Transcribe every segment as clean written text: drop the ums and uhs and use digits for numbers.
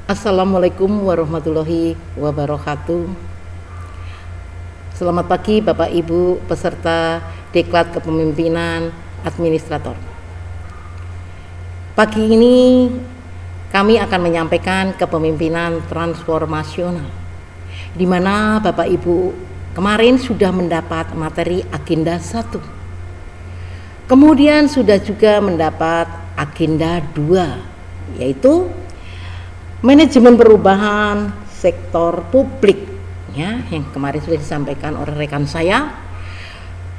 Assalamualaikum warahmatullahi wabarakatuh. Selamat pagi Bapak Ibu peserta Diklat Kepemimpinan Administrator. Pagi ini kami akan menyampaikan kepemimpinan transformasional, di mana Bapak Ibu kemarin sudah mendapat materi agenda 1. Kemudian sudah juga mendapat agenda 2, yaitu manajemen perubahan sektor publik, ya, yang kemarin sudah disampaikan oleh rekan saya.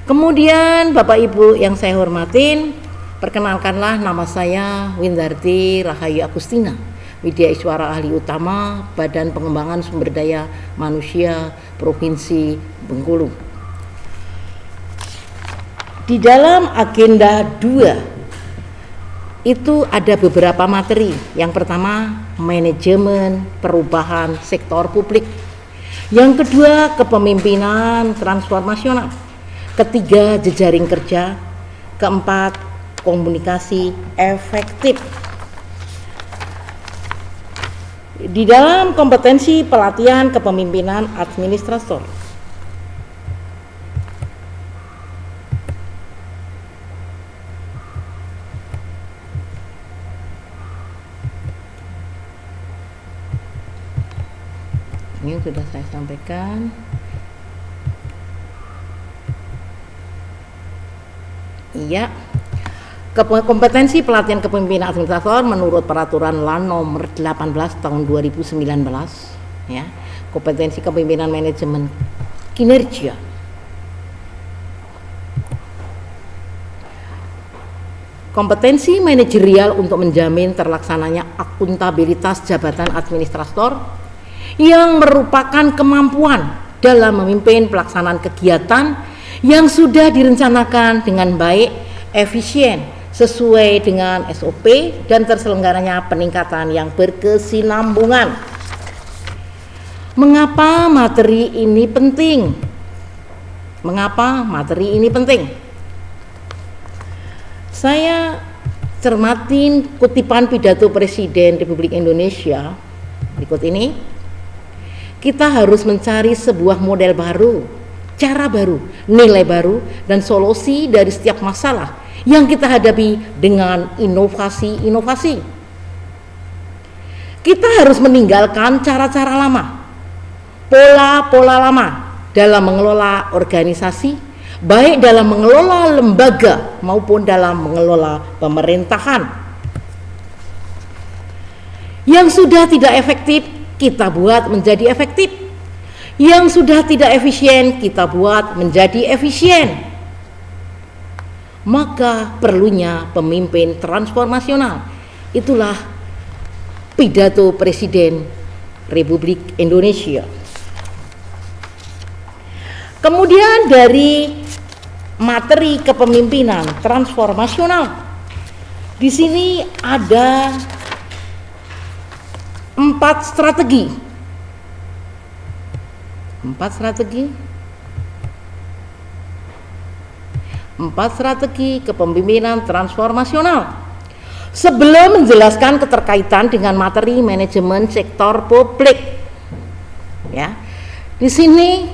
Kemudian Bapak Ibu yang saya hormatin, perkenalkanlah nama saya Windarti Rahayu Agustina, Widya Iswara Ahli Utama Badan Pengembangan Sumber Daya Manusia Provinsi Bengkulu. Di dalam agenda 2 itu ada beberapa materi. Yang pertama, manajemen perubahan sektor publik. Yang kedua, kepemimpinan transformasional. Ketiga, jejaring kerja. Keempat, komunikasi efektif. Di dalam kompetensi pelatihan kepemimpinan administrator, ini sudah saya sampaikan. Iya, kompetensi pelatihan kepemimpinan administrator menurut peraturan LAN nomor 18 tahun 2019, ya, kompetensi kepemimpinan manajemen kinerja. Kompetensi manajerial untuk menjamin terlaksananya akuntabilitas jabatan administrator yang merupakan kemampuan dalam memimpin pelaksanaan kegiatan yang sudah direncanakan dengan baik, efisien, sesuai dengan SOP dan terselenggaranya peningkatan yang berkesinambungan. Mengapa materi ini penting? Mengapa materi ini penting? Saya cermatin kutipan pidato Presiden Republik Indonesia berikut ini. Kita harus mencari sebuah model baru, cara baru, nilai baru, dan solusi dari setiap masalah yang kita hadapi dengan inovasi-inovasi. Kita harus meninggalkan cara-cara lama, pola-pola lama dalam mengelola organisasi, baik dalam mengelola lembaga maupun dalam mengelola pemerintahan. Yang sudah tidak efektif kita buat menjadi efektif, yang sudah tidak efisien kita buat menjadi efisien. Maka perlunya pemimpin transformasional. Itulah pidato Presiden Republik Indonesia. Kemudian dari materi kepemimpinan transformasional, di sini ada 4 strategi. 4 strategi kepemimpinan transformasional. Sebelum menjelaskan keterkaitan dengan materi manajemen sektor publik, ya, di sini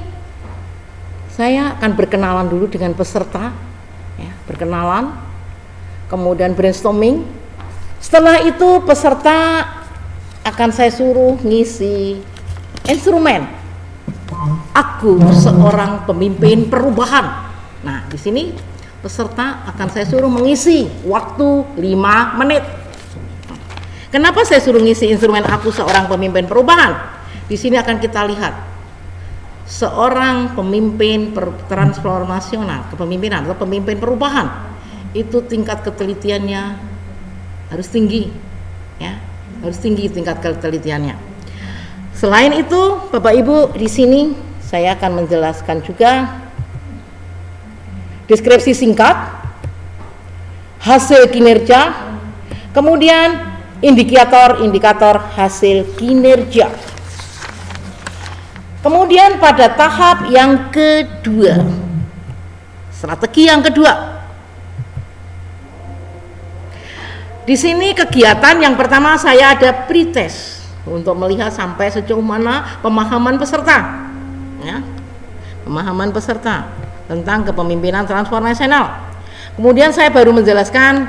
saya akan berkenalan dulu dengan peserta, ya, berkenalan, kemudian brainstorming. Setelah itu peserta akan saya suruh ngisi instrumen. Aku seorang pemimpin perubahan. Nah, di sini peserta akan saya suruh mengisi waktu 5 menit. Kenapa saya suruh ngisi instrumen aku seorang pemimpin perubahan? Di sini akan kita lihat seorang pemimpin transformasional, kepemimpinan atau pemimpin perubahan itu tingkat ketelitiannya harus tinggi, ya. Harus tinggi tingkat ketelitiannya. Selain itu, Bapak Ibu, di sini saya akan menjelaskan juga deskripsi singkat, hasil kinerja, kemudian indikator-indikator hasil kinerja. Kemudian pada tahap yang kedua, strategi yang kedua, Di sini kegiatan yang pertama saya ada pretest. untuk melihat sampai sejauh mana pemahaman peserta, ya, pemahaman peserta tentang kepemimpinan transformasional. Kemudian saya baru menjelaskan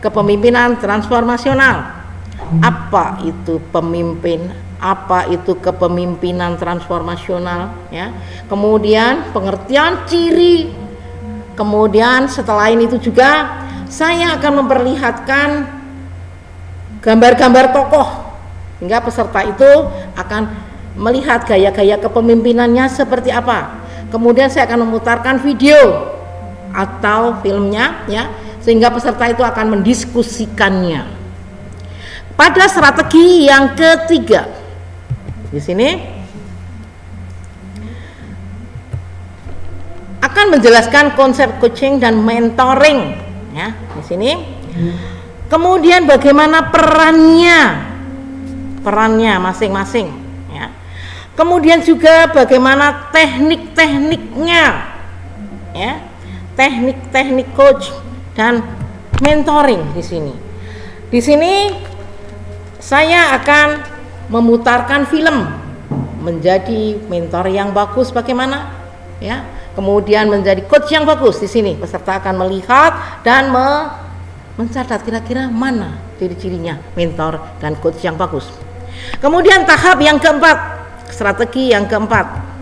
kepemimpinan transformasional. Apa itu pemimpin? Apa itu kepemimpinan transformasional? Ya. Kemudian pengertian ciri. Kemudian setelah itu juga saya akan memperlihatkan gambar-gambar tokoh, hingga peserta itu akan melihat gaya-gaya kepemimpinannya seperti apa. Kemudian saya akan memutarkan video atau filmnya, ya, sehingga peserta itu akan mendiskusikannya. Pada strategi yang ketiga, di sini akan menjelaskan konsep coaching dan mentoring, ya, di sini. Kemudian bagaimana perannya masing-masing, ya. Kemudian juga bagaimana teknik-tekniknya, ya, teknik-teknik coach dan mentoring di sini. Di sini saya akan memutarkan film menjadi mentor yang bagus bagaimana, ya. Kemudian menjadi coach yang bagus. Di sini peserta akan melihat dan mencatat kira-kira mana ciri-cirinya mentor dan coach yang bagus. Kemudian tahap yang keempat, strategi yang keempat.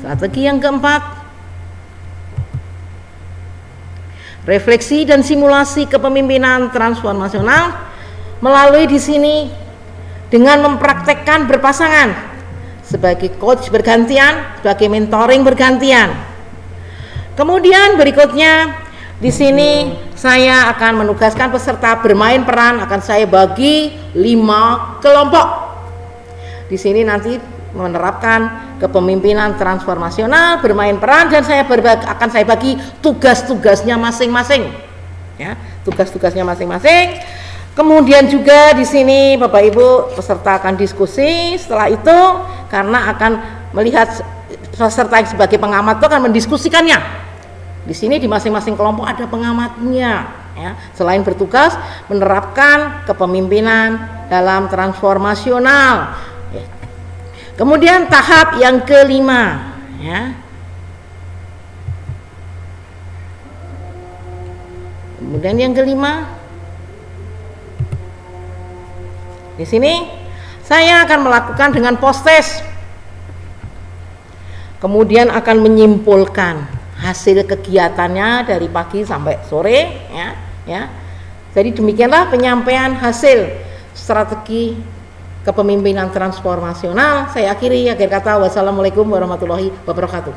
Strategi yang keempat, refleksi dan simulasi kepemimpinan transformasional melalui di sini dengan mempraktekkan berpasangan, sebagai coach bergantian, sebagai mentoring bergantian. Kemudian berikutnya di sini saya akan menugaskan peserta bermain peran, akan saya bagi 5 kelompok. Di sini nanti menerapkan kepemimpinan transformasional, bermain peran, dan akan saya bagi tugas-tugasnya masing-masing, ya, tugas-tugasnya masing-masing. Kemudian juga di sini Bapak Ibu peserta akan diskusi. Setelah itu, karena akan melihat peserta yang sebagai pengamat itu akan mendiskusikannya. Di sini di masing-masing kelompok ada pengamatnya, ya. Selain bertugas menerapkan kepemimpinan dalam transformasional. Ya. Kemudian tahap yang kelima, ya. Kemudian yang kelima, di sini saya akan melakukan dengan post test. Kemudian akan menyimpulkan hasil kegiatannya dari pagi sampai sore, ya. Jadi demikianlah penyampaian hasil strategi kepemimpinan transformasional. Saya akhiri akhir kata, wassalamualaikum warahmatullahi wabarakatuh.